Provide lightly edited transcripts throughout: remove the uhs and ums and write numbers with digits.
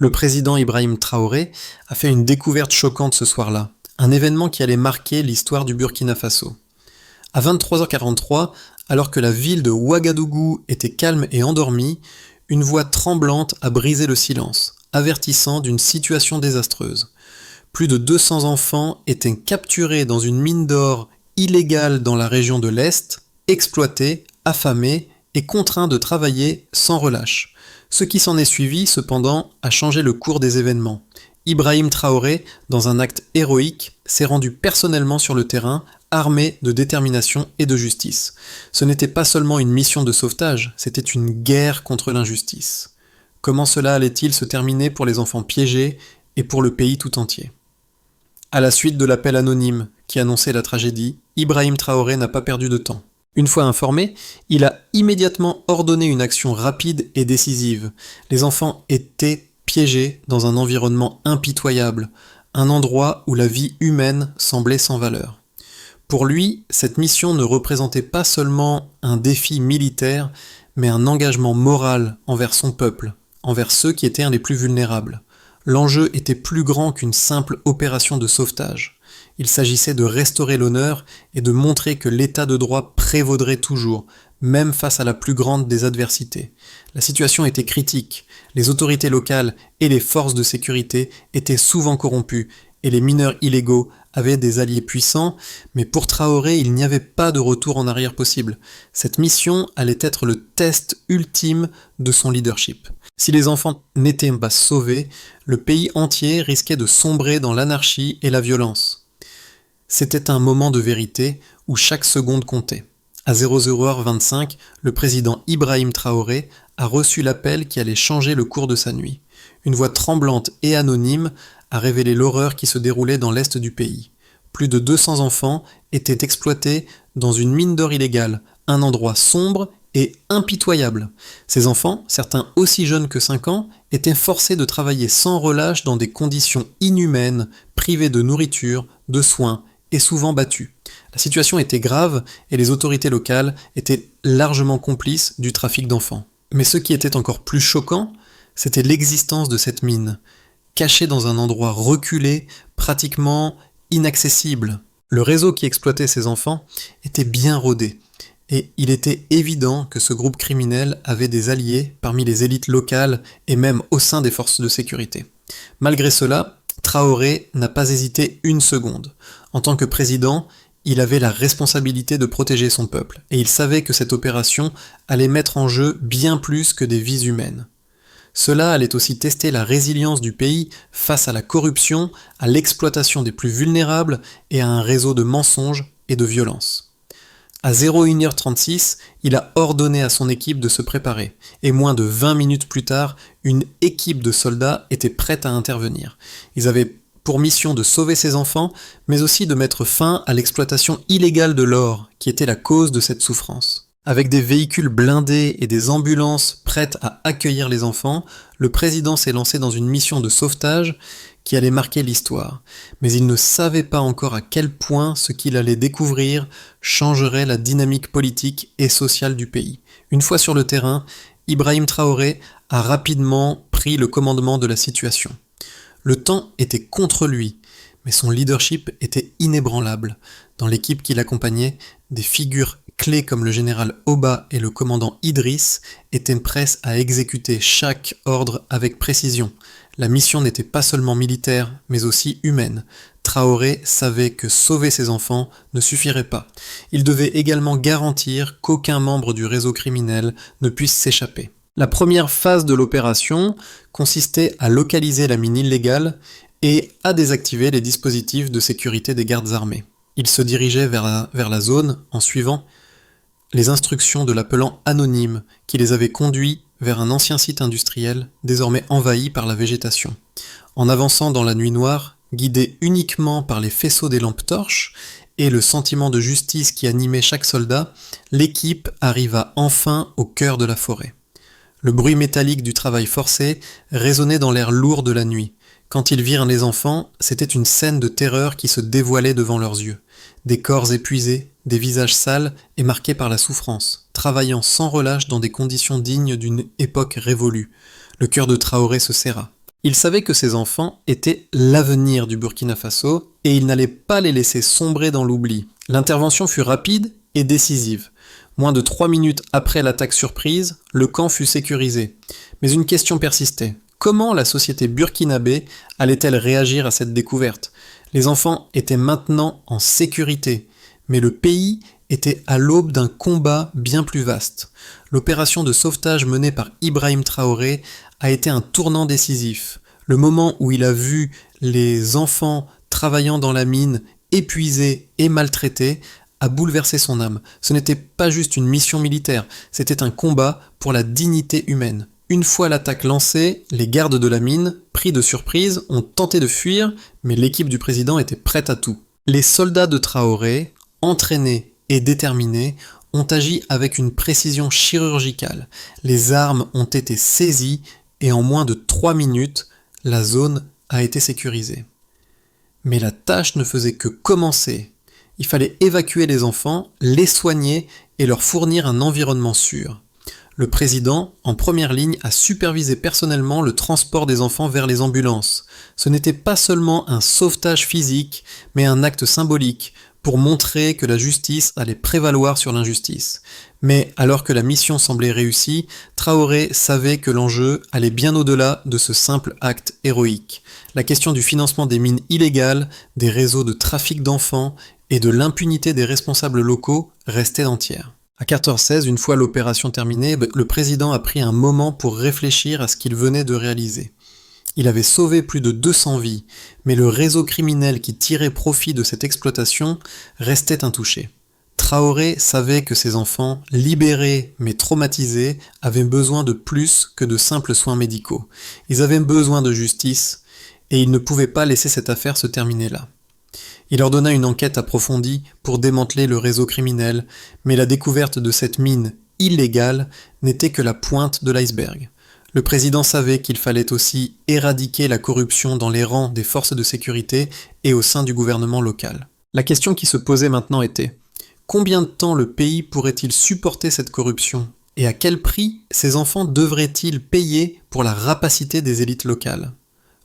Le président Ibrahim Traoré a fait une découverte choquante ce soir-là, un événement qui allait marquer l'histoire du Burkina Faso. À 23h43, alors que la ville de Ouagadougou était calme et endormie, une voix tremblante a brisé le silence, avertissant d'une situation désastreuse. Plus de 200 enfants étaient capturés dans une mine d'or illégale dans la région de l'Est, exploités, affamés et contraints de travailler sans relâche. Ce qui s'en est suivi, cependant, a changé le cours des événements. Ibrahim Traoré, dans un acte héroïque, s'est rendu personnellement sur le terrain, armé de détermination et de justice. Ce n'était pas seulement une mission de sauvetage, c'était une guerre contre l'injustice. Comment cela allait-il se terminer pour les enfants piégés et pour le pays tout entier ? À la suite de l'appel anonyme qui annonçait la tragédie, Ibrahim Traoré n'a pas perdu de temps. Une fois informé, il a immédiatement ordonné une action rapide et décisive. Les enfants étaient piégés dans un environnement impitoyable, un endroit où la vie humaine semblait sans valeur. Pour lui, cette mission ne représentait pas seulement un défi militaire, mais un engagement moral envers son peuple, envers ceux qui étaient les plus vulnérables. L'enjeu était plus grand qu'une simple opération de sauvetage. Il s'agissait de restaurer l'honneur et de montrer que l'état de droit prévaudrait toujours, même face à la plus grande des adversités. La situation était critique, les autorités locales et les forces de sécurité étaient souvent corrompues, et les mineurs illégaux avaient des alliés puissants, mais pour Traoré, il n'y avait pas de retour en arrière possible. Cette mission allait être le test ultime de son leadership. Si les enfants n'étaient pas sauvés, le pays entier risquait de sombrer dans l'anarchie et la violence. C'était un moment de vérité où chaque seconde comptait. À 00h25, le président Ibrahim Traoré a reçu l'appel qui allait changer le cours de sa nuit. Une voix tremblante et anonyme a révélé l'horreur qui se déroulait dans l'est du pays. Plus de 200 enfants étaient exploités dans une mine d'or illégale, un endroit sombre et impitoyable. Ces enfants, certains aussi jeunes que 5 ans, étaient forcés de travailler sans relâche dans des conditions inhumaines, privés de nourriture, de soins et souvent battus. La situation était grave et les autorités locales étaient largement complices du trafic d'enfants. Mais ce qui était encore plus choquant, c'était l'existence de cette mine, cachée dans un endroit reculé, pratiquement inaccessible. Le réseau qui exploitait ces enfants était bien rodé, et il était évident que ce groupe criminel avait des alliés parmi les élites locales et même au sein des forces de sécurité. Malgré cela, Traoré n'a pas hésité une seconde. En tant que président, il avait la responsabilité de protéger son peuple, et il savait que cette opération allait mettre en jeu bien plus que des vies humaines. Cela allait aussi tester la résilience du pays face à la corruption, à l'exploitation des plus vulnérables et à un réseau de mensonges et de violence. À 01h36, il a ordonné à son équipe de se préparer, et moins de 20 minutes plus tard, une équipe de soldats était prête à intervenir. Ils avaient pour mission de sauver ses enfants, mais aussi de mettre fin à l'exploitation illégale de l'or, qui était la cause de cette souffrance. Avec des véhicules blindés et des ambulances prêtes à accueillir les enfants, le président s'est lancé dans une mission de sauvetage qui allait marquer l'histoire. Mais il ne savait pas encore à quel point ce qu'il allait découvrir changerait la dynamique politique et sociale du pays. Une fois sur le terrain, Ibrahim Traoré a rapidement pris le commandement de la situation. Le temps était contre lui, mais son leadership était inébranlable. Dans l'équipe qui l'accompagnait, des figures clés comme le général Oba et le commandant Idriss étaient prêts à exécuter chaque ordre avec précision. La mission n'était pas seulement militaire, mais aussi humaine. Traoré savait que sauver ses enfants ne suffirait pas. Il devait également garantir qu'aucun membre du réseau criminel ne puisse s'échapper. La première phase de l'opération consistait à localiser la mine illégale et à désactiver les dispositifs de sécurité des gardes armés. Il se dirigeait vers la zone en suivant les instructions de l'appelant anonyme qui les avait conduits vers un ancien site industriel désormais envahi par la végétation. En avançant dans la nuit noire, guidé uniquement par les faisceaux des lampes torches et le sentiment de justice qui animait chaque soldat, l'équipe arriva enfin au cœur de la forêt. Le bruit métallique du travail forcé résonnait dans l'air lourd de la nuit. Quand ils virent les enfants, c'était une scène de terreur qui se dévoilait devant leurs yeux. Des corps épuisés, des visages sales et marqués par la souffrance, travaillant sans relâche dans des conditions dignes d'une époque révolue. Le cœur de Traoré se serra. Il savait que ses enfants étaient l'avenir du Burkina Faso et il n'allait pas les laisser sombrer dans l'oubli. L'intervention fut rapide et décisive. Moins de 3 minutes après l'attaque surprise, le camp fut sécurisé. Mais une question persistait. Comment la société burkinabé allait-elle réagir à cette découverte ? Les enfants étaient maintenant en sécurité, mais le pays était à l'aube d'un combat bien plus vaste. L'opération de sauvetage menée par Ibrahim Traoré a été un tournant décisif. Le moment où il a vu les enfants travaillant dans la mine, épuisés et maltraités, a bouleversé son âme. Ce n'était pas juste une mission militaire, c'était un combat pour la dignité humaine. Une fois l'attaque lancée, les gardes de la mine, pris de surprise, ont tenté de fuir, mais l'équipe du président était prête à tout. Les soldats de Traoré, entraînés et déterminés, ont agi avec une précision chirurgicale. Les armes ont été saisies et en moins de 3 minutes, la zone a été sécurisée. Mais la tâche ne faisait que commencer. Il fallait évacuer les enfants, les soigner et leur fournir un environnement sûr. Le président, en première ligne, a supervisé personnellement le transport des enfants vers les ambulances. Ce n'était pas seulement un sauvetage physique, mais un acte symbolique pour montrer que la justice allait prévaloir sur l'injustice. Mais alors que la mission semblait réussie, Traoré savait que l'enjeu allait bien au-delà de ce simple acte héroïque. La question du financement des mines illégales, des réseaux de trafic d'enfants et de l'impunité des responsables locaux restait entière. À 14h16, une fois l'opération terminée, le président a pris un moment pour réfléchir à ce qu'il venait de réaliser. Il avait sauvé plus de 200 vies, mais le réseau criminel qui tirait profit de cette exploitation restait intouché. Traoré savait que ses enfants, libérés mais traumatisés, avaient besoin de plus que de simples soins médicaux. Ils avaient besoin de justice, et il ne pouvait pas laisser cette affaire se terminer là. Il ordonna une enquête approfondie pour démanteler le réseau criminel, mais la découverte de cette mine illégale n'était que la pointe de l'iceberg. Le président savait qu'il fallait aussi éradiquer la corruption dans les rangs des forces de sécurité et au sein du gouvernement local. La question qui se posait maintenant était: combien de temps le pays pourrait-il supporter cette corruption ? Et à quel prix ces enfants devraient-ils payer pour la rapacité des élites locales ?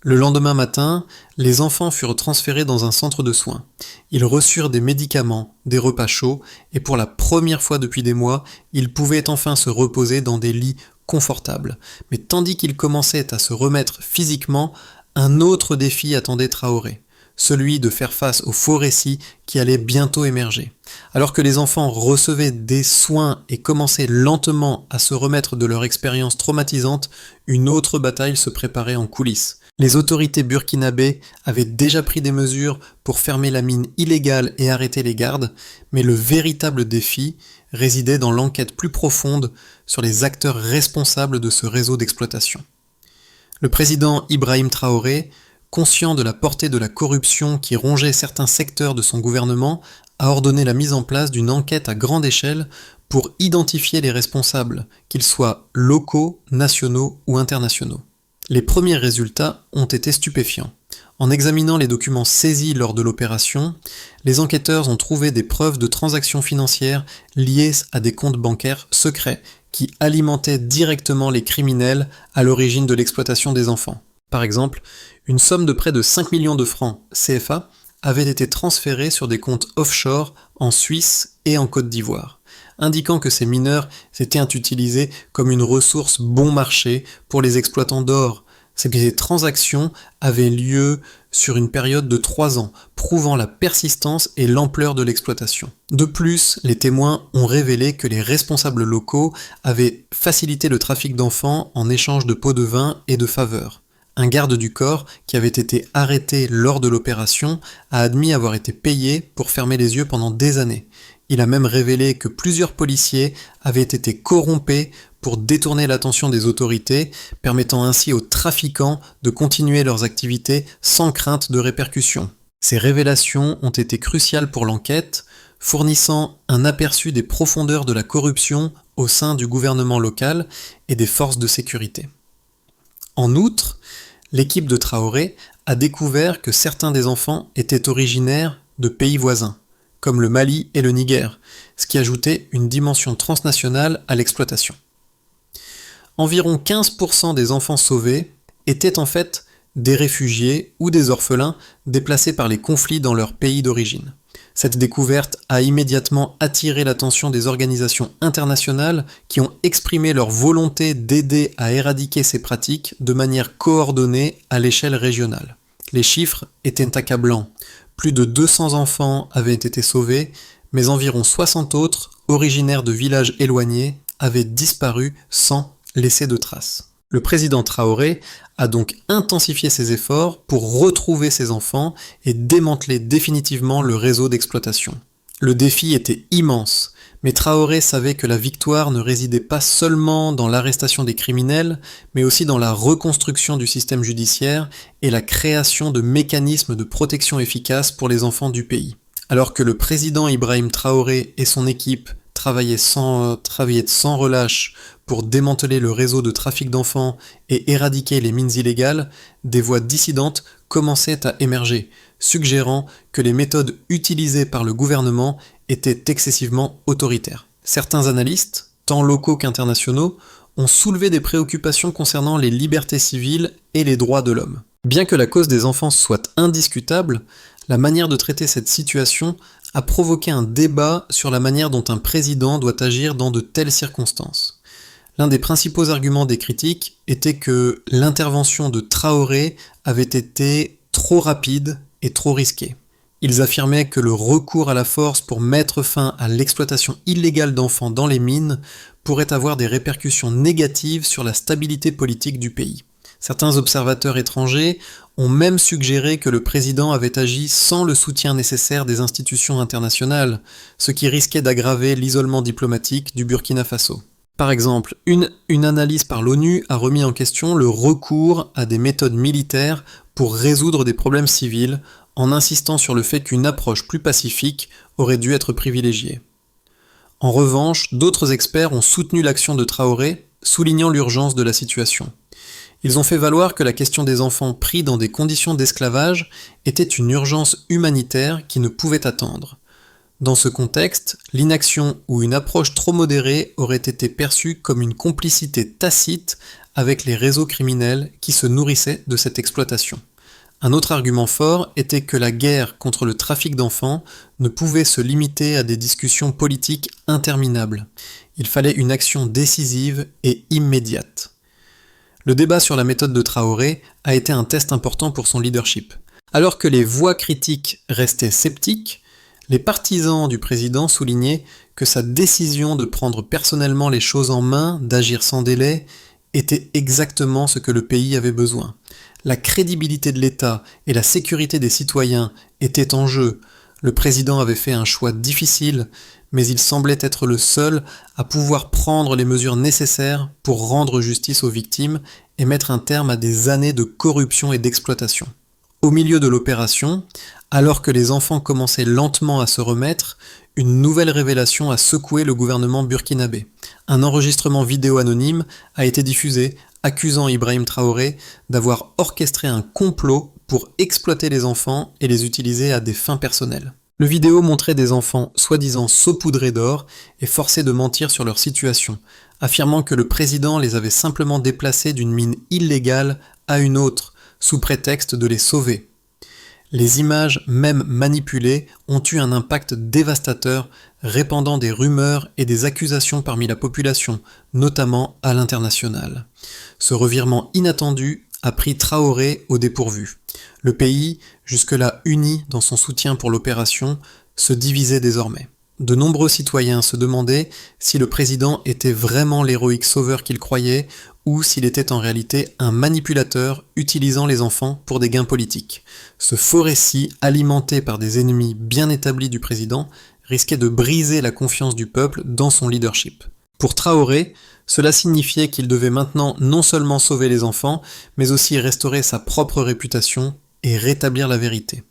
Le lendemain matin, les enfants furent transférés dans un centre de soins. Ils reçurent des médicaments, des repas chauds, et pour la première fois depuis des mois, ils pouvaient enfin se reposer dans des lits confortables. Mais tandis qu'ils commençaient à se remettre physiquement, un autre défi attendait Traoré, celui de faire face au faux récit qui allait bientôt émerger. Alors que les enfants recevaient des soins et commençaient lentement à se remettre de leur expérience traumatisante, une autre bataille se préparait en coulisses. Les autorités burkinabées avaient déjà pris des mesures pour fermer la mine illégale et arrêter les gardes, mais le véritable défi résidait dans l'enquête plus profonde sur les acteurs responsables de ce réseau d'exploitation. Le président Ibrahim Traoré, conscient de la portée de la corruption qui rongeait certains secteurs de son gouvernement, a ordonné la mise en place d'une enquête à grande échelle pour identifier les responsables, qu'ils soient locaux, nationaux ou internationaux. Les premiers résultats ont été stupéfiants. En examinant les documents saisis lors de l'opération, les enquêteurs ont trouvé des preuves de transactions financières liées à des comptes bancaires secrets qui alimentaient directement les criminels à l'origine de l'exploitation des enfants. Par exemple, une somme de près de 5 millions de francs CFA avait été transférée sur des comptes offshore en Suisse et en Côte d'Ivoire, indiquant que ces mineurs étaient utilisés comme une ressource bon marché pour les exploitants d'or. Ces transactions avaient lieu sur une période de 3 ans, prouvant la persistance et l'ampleur de l'exploitation. De plus, les témoins ont révélé que les responsables locaux avaient facilité le trafic d'enfants en échange de pots de vin et de faveurs. Un garde du corps, qui avait été arrêté lors de l'opération, a admis avoir été payé pour fermer les yeux pendant des années. Il a même révélé que plusieurs policiers avaient été corrompus pour détourner l'attention des autorités, permettant ainsi aux trafiquants de continuer leurs activités sans crainte de répercussions. Ces révélations ont été cruciales pour l'enquête, fournissant un aperçu des profondeurs de la corruption au sein du gouvernement local et des forces de sécurité. En outre, l'équipe de Traoré a découvert que certains des enfants étaient originaires de pays voisins, comme le Mali et le Niger, ce qui ajoutait une dimension transnationale à l'exploitation. Environ 15% des enfants sauvés étaient en fait des réfugiés ou des orphelins déplacés par les conflits dans leur pays d'origine. Cette découverte a immédiatement attiré l'attention des organisations internationales qui ont exprimé leur volonté d'aider à éradiquer ces pratiques de manière coordonnée à l'échelle régionale. Les chiffres étaient accablants. Plus de 200 enfants avaient été sauvés, mais environ 60 autres, originaires de villages éloignés, avaient disparu sans laisser de traces. Le président Traoré a donc intensifié ses efforts pour retrouver ses enfants et démanteler définitivement le réseau d'exploitation. Le défi était immense, mais Traoré savait que la victoire ne résidait pas seulement dans l'arrestation des criminels, mais aussi dans la reconstruction du système judiciaire et la création de mécanismes de protection efficaces pour les enfants du pays. Alors que le président Ibrahim Traoré et son équipe travaillaient sans relâche pour démanteler le réseau de trafic d'enfants et éradiquer les mines illégales, des voix dissidentes commençaient à émerger, suggérant que les méthodes utilisées par le gouvernement étaient excessivement autoritaires. Certains analystes, tant locaux qu'internationaux, ont soulevé des préoccupations concernant les libertés civiles et les droits de l'homme. Bien que la cause des enfants soit indiscutable, la manière de traiter cette situation a provoqué un débat sur la manière dont un président doit agir dans de telles circonstances. L'un des principaux arguments des critiques était que l'intervention de Traoré avait été trop rapide et trop risquée. Ils affirmaient que le recours à la force pour mettre fin à l'exploitation illégale d'enfants dans les mines pourrait avoir des répercussions négatives sur la stabilité politique du pays. Certains observateurs étrangers ont même suggéré que le président avait agi sans le soutien nécessaire des institutions internationales, ce qui risquait d'aggraver l'isolement diplomatique du Burkina Faso. Par exemple, une analyse par l'ONU a remis en question le recours à des méthodes militaires pour résoudre des problèmes civils, en insistant sur le fait qu'une approche plus pacifique aurait dû être privilégiée. En revanche, d'autres experts ont soutenu l'action de Traoré, soulignant l'urgence de la situation. Ils ont fait valoir que la question des enfants pris dans des conditions d'esclavage était une urgence humanitaire qui ne pouvait attendre. Dans ce contexte, l'inaction ou une approche trop modérée aurait été perçue comme une complicité tacite avec les réseaux criminels qui se nourrissaient de cette exploitation. Un autre argument fort était que la guerre contre le trafic d'enfants ne pouvait se limiter à des discussions politiques interminables. Il fallait une action décisive et immédiate. Le débat sur la méthode de Traoré a été un test important pour son leadership. Alors que les voix critiques restaient sceptiques, les partisans du président soulignaient que sa décision de prendre personnellement les choses en main, d'agir sans délai, était exactement ce que le pays avait besoin. La crédibilité de l'État et la sécurité des citoyens étaient en jeu. Le président avait fait un choix difficile, mais il semblait être le seul à pouvoir prendre les mesures nécessaires pour rendre justice aux victimes et mettre un terme à des années de corruption et d'exploitation. Au milieu de l'opération, alors que les enfants commençaient lentement à se remettre, une nouvelle révélation a secoué le gouvernement burkinabé. Un enregistrement vidéo anonyme a été diffusé, accusant Ibrahim Traoré d'avoir orchestré un complot pour exploiter les enfants et les utiliser à des fins personnelles. Le vidéo montrait des enfants soi-disant saupoudrés d'or et forcés de mentir sur leur situation, affirmant que le président les avait simplement déplacés d'une mine illégale à une autre, sous prétexte de les sauver. Les images, même manipulées, ont eu un impact dévastateur, répandant des rumeurs et des accusations parmi la population, notamment à l'international. Ce revirement inattendu a pris Traoré au dépourvu. Le pays, jusque-là uni dans son soutien pour l'opération, se divisait désormais. De nombreux citoyens se demandaient si le président était vraiment l'héroïque sauveur qu'il croyait ou s'il était en réalité un manipulateur utilisant les enfants pour des gains politiques. Ce faux récit, alimenté par des ennemis bien établis du président, risquait de briser la confiance du peuple dans son leadership. Pour Traoré, cela signifiait qu'il devait maintenant non seulement sauver les enfants, mais aussi restaurer sa propre réputation et rétablir la vérité.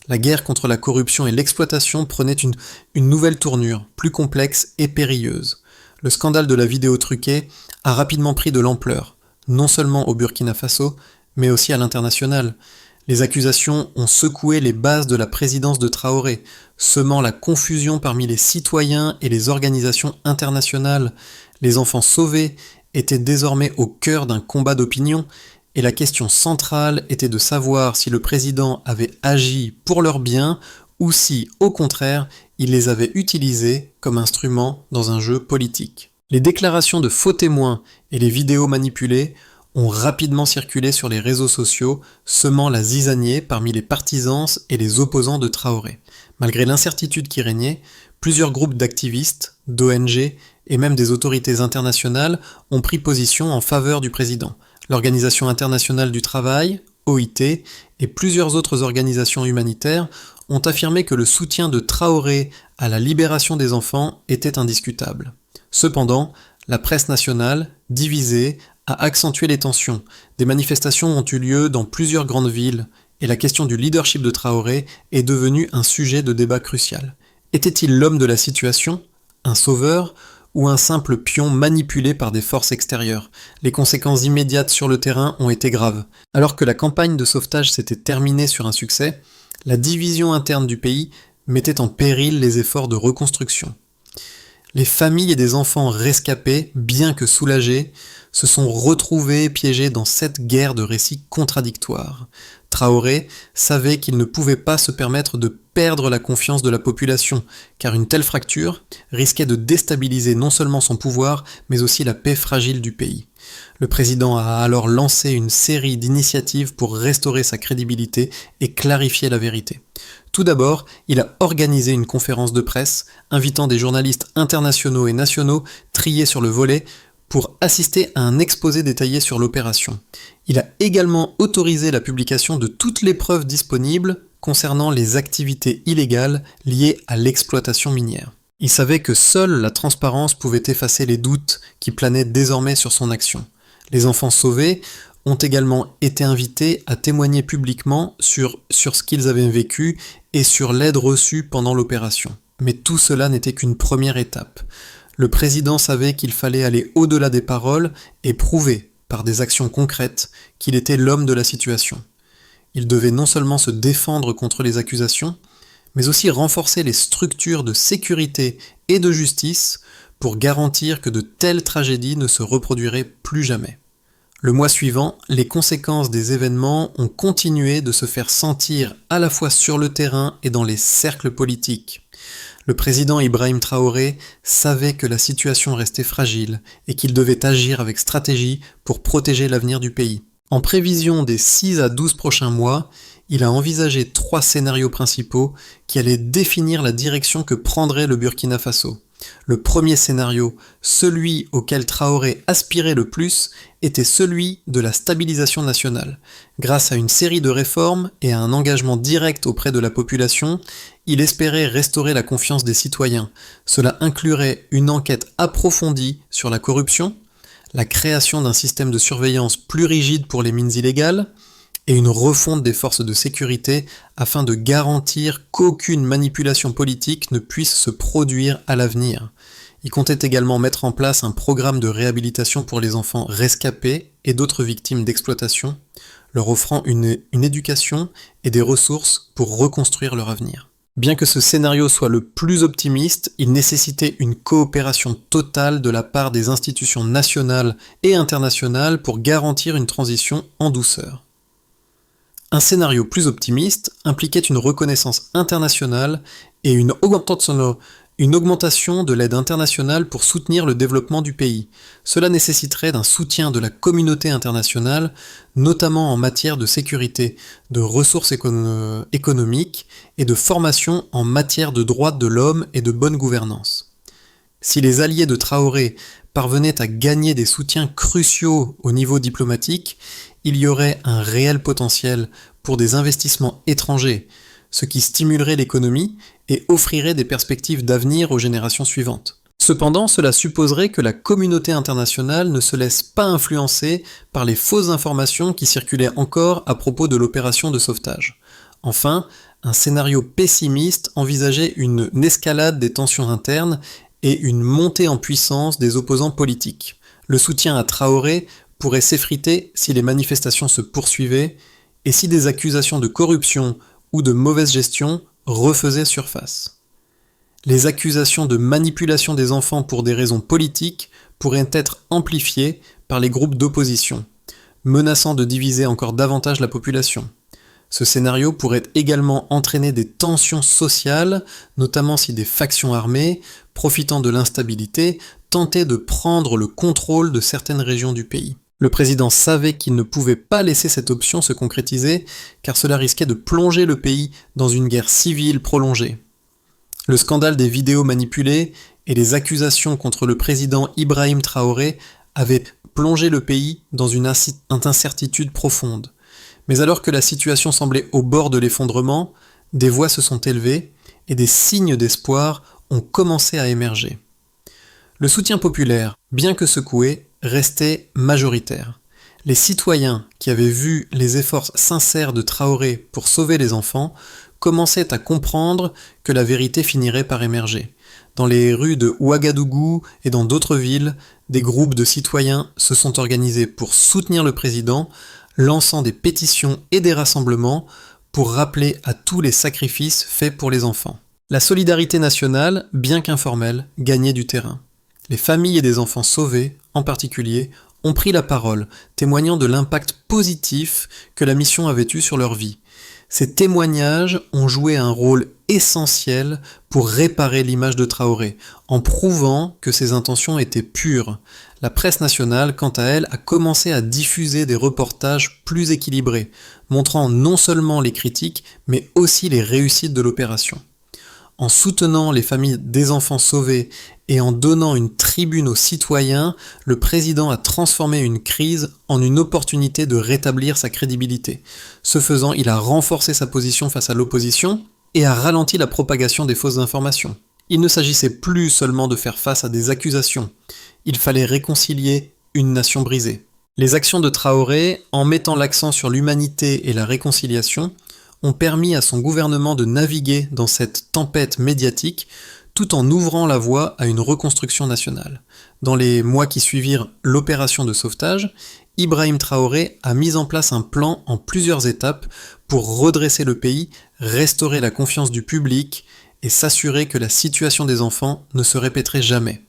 La guerre contre la corruption et l'exploitation prenait une nouvelle tournure, plus complexe et périlleuse. Le scandale de la vidéo truquée a rapidement pris de l'ampleur, non seulement au Burkina Faso, mais aussi à l'international. Les accusations ont secoué les bases de la présidence de Traoré, semant la confusion parmi les citoyens et les organisations internationales. Les enfants sauvés étaient désormais au cœur d'un combat d'opinion, et la question centrale était de savoir si le président avait agi pour leur bien ou si, au contraire, il les avait utilisés comme instruments dans un jeu politique. Les déclarations de faux témoins et les vidéos manipulées ont rapidement circulé sur les réseaux sociaux, semant la zizanie parmi les partisans et les opposants de Traoré. Malgré l'incertitude qui régnait, plusieurs groupes d'activistes, d'ONG et même des autorités internationales ont pris position en faveur du président. L'Organisation internationale du travail, OIT, et plusieurs autres organisations humanitaires ont affirmé que le soutien de Traoré à la libération des enfants était indiscutable. Cependant, la presse nationale, divisée, a accentué les tensions. Des manifestations ont eu lieu dans plusieurs grandes villes, et la question du leadership de Traoré est devenue un sujet de débat crucial. Était-il l'homme de la situation, un sauveur, ou un simple pion manipulé par des forces extérieures? Les conséquences immédiates sur le terrain ont été graves. Alors que la campagne de sauvetage s'était terminée sur un succès, la division interne du pays mettait en péril les efforts de reconstruction. Les familles et des enfants rescapés, bien que soulagés, se sont retrouvés piégés dans cette guerre de récits contradictoires. Traoré savait qu'il ne pouvait pas se permettre de perdre la confiance de la population, car une telle fracture risquait de déstabiliser non seulement son pouvoir, mais aussi la paix fragile du pays. Le président a alors lancé une série d'initiatives pour restaurer sa crédibilité et clarifier la vérité. Tout d'abord, il a organisé une conférence de presse, invitant des journalistes internationaux et nationaux triés sur le volet pour assister à un exposé détaillé sur l'opération. Il a également autorisé la publication de toutes les preuves disponibles concernant les activités illégales liées à l'exploitation minière. Il savait que seule la transparence pouvait effacer les doutes qui planaient désormais sur son action. Les enfants sauvés ont également été invités à témoigner publiquement sur ce qu'ils avaient vécu et sur l'aide reçue pendant l'opération. Mais tout cela n'était qu'une première étape. Le président savait qu'il fallait aller au-delà des paroles et prouver, par des actions concrètes, qu'il était l'homme de la situation. Il devait non seulement se défendre contre les accusations, mais aussi renforcer les structures de sécurité et de justice pour garantir que de telles tragédies ne se reproduiraient plus jamais. Le mois suivant, les conséquences des événements ont continué de se faire sentir à la fois sur le terrain et dans les cercles politiques. Le président Ibrahim Traoré savait que la situation restait fragile et qu'il devait agir avec stratégie pour protéger l'avenir du pays. En prévision des 6 à 12 prochains mois, il a envisagé 3 scénarios principaux qui allaient définir la direction que prendrait le Burkina Faso. Le premier scénario, celui auquel Traoré aspirait le plus, était celui de la stabilisation nationale. Grâce à une série de réformes et à un engagement direct auprès de la population, il espérait restaurer la confiance des citoyens. Cela inclurait une enquête approfondie sur la corruption, la création d'un système de surveillance plus rigide pour les mines illégales, et une refonte des forces de sécurité afin de garantir qu'aucune manipulation politique ne puisse se produire à l'avenir. Il comptait également mettre en place un programme de réhabilitation pour les enfants rescapés et d'autres victimes d'exploitation, leur offrant une éducation et des ressources pour reconstruire leur avenir. Bien que ce scénario soit le plus optimiste, il nécessitait une coopération totale de la part des institutions nationales et internationales pour garantir une transition en douceur. Un scénario plus optimiste impliquait une reconnaissance internationale et une augmentation de l'aide internationale pour soutenir le développement du pays. Cela nécessiterait d'un soutien de la communauté internationale, notamment en matière de sécurité, de ressources économiques et de formation en matière de droits de l'homme et de bonne gouvernance. Si les alliés de Traoré parvenaient à gagner des soutiens cruciaux au niveau diplomatique, il y aurait un réel potentiel pour des investissements étrangers, ce qui stimulerait l'économie et offrirait des perspectives d'avenir aux générations suivantes. Cependant, cela supposerait que la communauté internationale ne se laisse pas influencer par les fausses informations qui circulaient encore à propos de l'opération de sauvetage. Enfin, un scénario pessimiste envisageait une escalade des tensions internes et une montée en puissance des opposants politiques. Le soutien à Traoré pourrait s'effriter si les manifestations se poursuivaient et si des accusations de corruption ou de mauvaise gestion refaisaient surface. Les accusations de manipulation des enfants pour des raisons politiques pourraient être amplifiées par les groupes d'opposition. menaçant de diviser encore davantage la population. Ce scénario pourrait également entraîner des tensions sociales, notamment si des factions armées, profitant de l'instabilité, tentaient de prendre le contrôle de certaines régions du pays. Le président savait qu'il ne pouvait pas laisser cette option se concrétiser, car cela risquait de plonger le pays dans une guerre civile prolongée. Le scandale des vidéos manipulées et les accusations contre le président Ibrahim Traoré avaient plongé le pays dans une incertitude profonde. Mais alors que la situation semblait au bord de l'effondrement, des voix se sont élevées et des signes d'espoir ont commencé à émerger. Le soutien populaire, bien que secoué, restait majoritaire. Les citoyens qui avaient vu les efforts sincères de Traoré pour sauver les enfants commençaient à comprendre que la vérité finirait par émerger. Dans les rues de Ouagadougou et dans d'autres villes, des groupes de citoyens se sont organisés pour soutenir le président, lançant des pétitions et des rassemblements pour rappeler à tous les sacrifices faits pour les enfants. La solidarité nationale, bien qu'informelle, gagnait du terrain. Les familles et des enfants sauvés, en particulier, ont pris la parole, témoignant de l'impact positif que la mission avait eu sur leur vie. Ces témoignages ont joué un rôle essentiel pour réparer l'image de Traoré, en prouvant que ses intentions étaient pures. La presse nationale, quant à elle, a commencé à diffuser des reportages plus équilibrés, montrant non seulement les critiques, mais aussi les réussites de l'opération. En soutenant les familles des enfants sauvés et en donnant une tribune aux citoyens, le président a transformé une crise en une opportunité de rétablir sa crédibilité. Ce faisant, il a renforcé sa position face à l'opposition et a ralenti la propagation des fausses informations. Il ne s'agissait plus seulement de faire face à des accusations, il fallait réconcilier une nation brisée. Les actions de Traoré, en mettant l'accent sur l'humanité et la réconciliation, ont permis à son gouvernement de naviguer dans cette tempête médiatique tout en ouvrant la voie à une reconstruction nationale. Dans les mois qui suivirent l'opération de sauvetage, Ibrahim Traoré a mis en place un plan en plusieurs étapes pour redresser le pays, restaurer la confiance du public et s'assurer que la situation des enfants ne se répéterait jamais.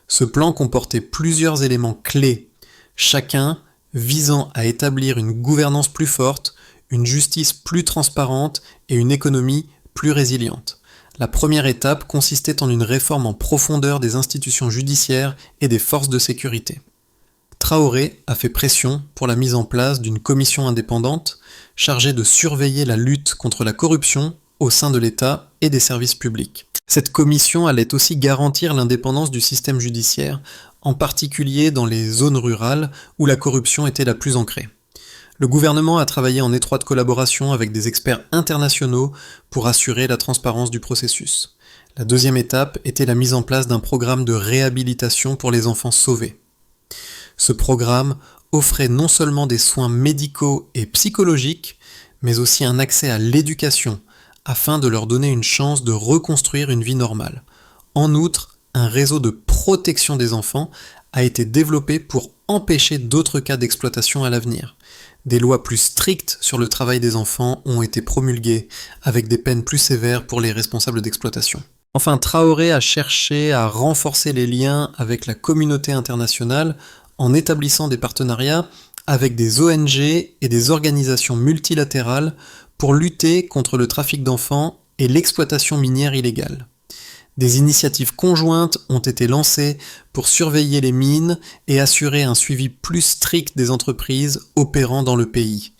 Ce plan comportait plusieurs éléments clés, chacun visant à établir une gouvernance plus forte, une justice plus transparente et une économie plus résiliente. La première étape consistait en une réforme en profondeur des institutions judiciaires et des forces de sécurité. Traoré a fait pression pour la mise en place d'une commission indépendante chargée de surveiller la lutte contre la corruption au sein de l'État et des services publics. Cette commission allait aussi garantir l'indépendance du système judiciaire, en particulier dans les zones rurales où la corruption était la plus ancrée. Le gouvernement a travaillé en étroite collaboration avec des experts internationaux pour assurer la transparence du processus. La deuxième étape était la mise en place d'un programme de réhabilitation pour les enfants sauvés. Ce programme offrait non seulement des soins médicaux et psychologiques, mais aussi un accès à l'éducation, afin de leur donner une chance de reconstruire une vie normale. En outre, un réseau de protection des enfants a été développé pour empêcher d'autres cas d'exploitation à l'avenir. Des lois plus strictes sur le travail des enfants ont été promulguées, avec des peines plus sévères pour les responsables d'exploitation. Enfin, Traoré a cherché à renforcer les liens avec la communauté internationale en établissant des partenariats avec des ONG et des organisations multilatérales pour lutter contre le trafic d'enfants et l'exploitation minière illégale. Des initiatives conjointes ont été lancées pour surveiller les mines et assurer un suivi plus strict des entreprises opérant dans le pays.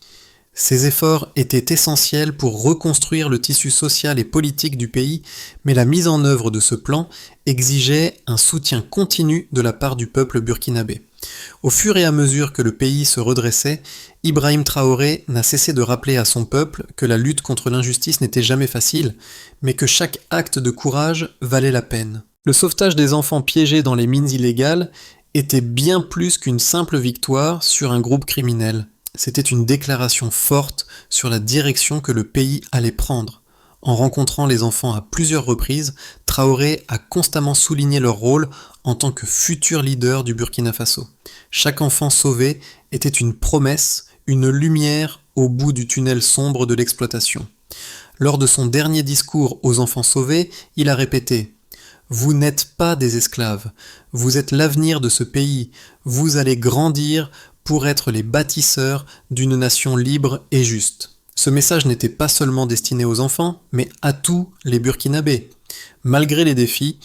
Ces efforts étaient essentiels pour reconstruire le tissu social et politique du pays, mais la mise en œuvre de ce plan exigeait un soutien continu de la part du peuple burkinabé. Au fur et à mesure que le pays se redressait, Ibrahim Traoré n'a cessé de rappeler à son peuple que la lutte contre l'injustice n'était jamais facile, mais que chaque acte de courage valait la peine. Le sauvetage des enfants piégés dans les mines illégales était bien plus qu'une simple victoire sur un groupe criminel. C'était une déclaration forte sur la direction que le pays allait prendre. En rencontrant les enfants à plusieurs reprises, Traoré a constamment souligné leur rôle en tant que futur leader du Burkina Faso. Chaque enfant sauvé était une promesse, une lumière au bout du tunnel sombre de l'exploitation. Lors de son dernier discours aux enfants sauvés, il a répété « Vous n'êtes pas des esclaves, vous êtes l'avenir de ce pays, vous allez grandir pour être les bâtisseurs d'une nation libre et juste. Ce message n'était pas seulement destiné aux enfants, mais à tous les Burkinabés. Malgré les défis,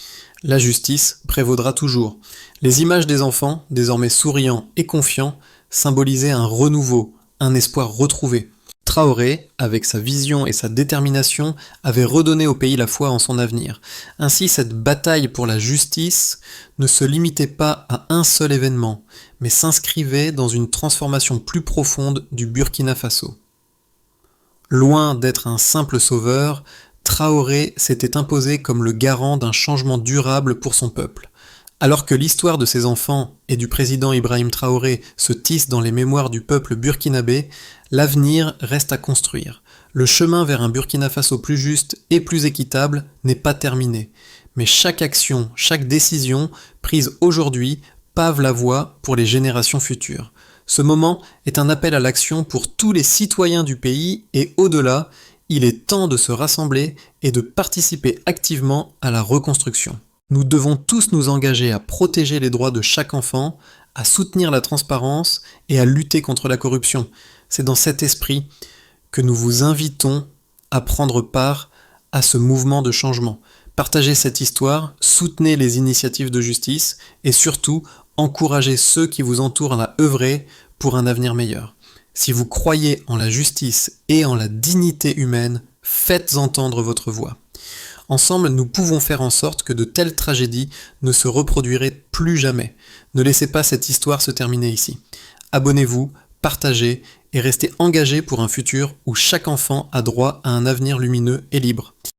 la justice prévaudra toujours. Les images des enfants, désormais souriants et confiants, symbolisaient un renouveau, un espoir retrouvé. Traoré, avec sa vision et sa détermination, avait redonné au pays la foi en son avenir. Ainsi, cette bataille pour la justice ne se limitait pas à un seul événement, mais s'inscrivait dans une transformation plus profonde du Burkina Faso. Loin d'être un simple sauveur, Traoré s'était imposé comme le garant d'un changement durable pour son peuple. Alors que l'histoire de ses enfants et du président Ibrahim Traoré se tisse dans les mémoires du peuple burkinabé, l'avenir reste à construire. Le chemin vers un Burkina Faso plus juste et plus équitable n'est pas terminé. Mais chaque action, chaque décision prise aujourd'hui pave la voie pour les générations futures. Ce moment est un appel à l'action pour tous les citoyens du pays et au-delà, il est temps de se rassembler et de participer activement à la reconstruction. Nous devons tous nous engager à protéger les droits de chaque enfant, à soutenir la transparence et à lutter contre la corruption. C'est dans cet esprit que nous vous invitons à prendre part à ce mouvement de changement. Partagez cette histoire, soutenez les initiatives de justice et surtout, encouragez ceux qui vous entourent à œuvrer pour un avenir meilleur. Si vous croyez en la justice et en la dignité humaine, faites entendre votre voix. Ensemble, nous pouvons faire en sorte que de telles tragédies ne se reproduiraient plus jamais. Ne laissez pas cette histoire se terminer ici. Abonnez-vous, partagez et restez engagés pour un futur où chaque enfant a droit à un avenir lumineux et libre.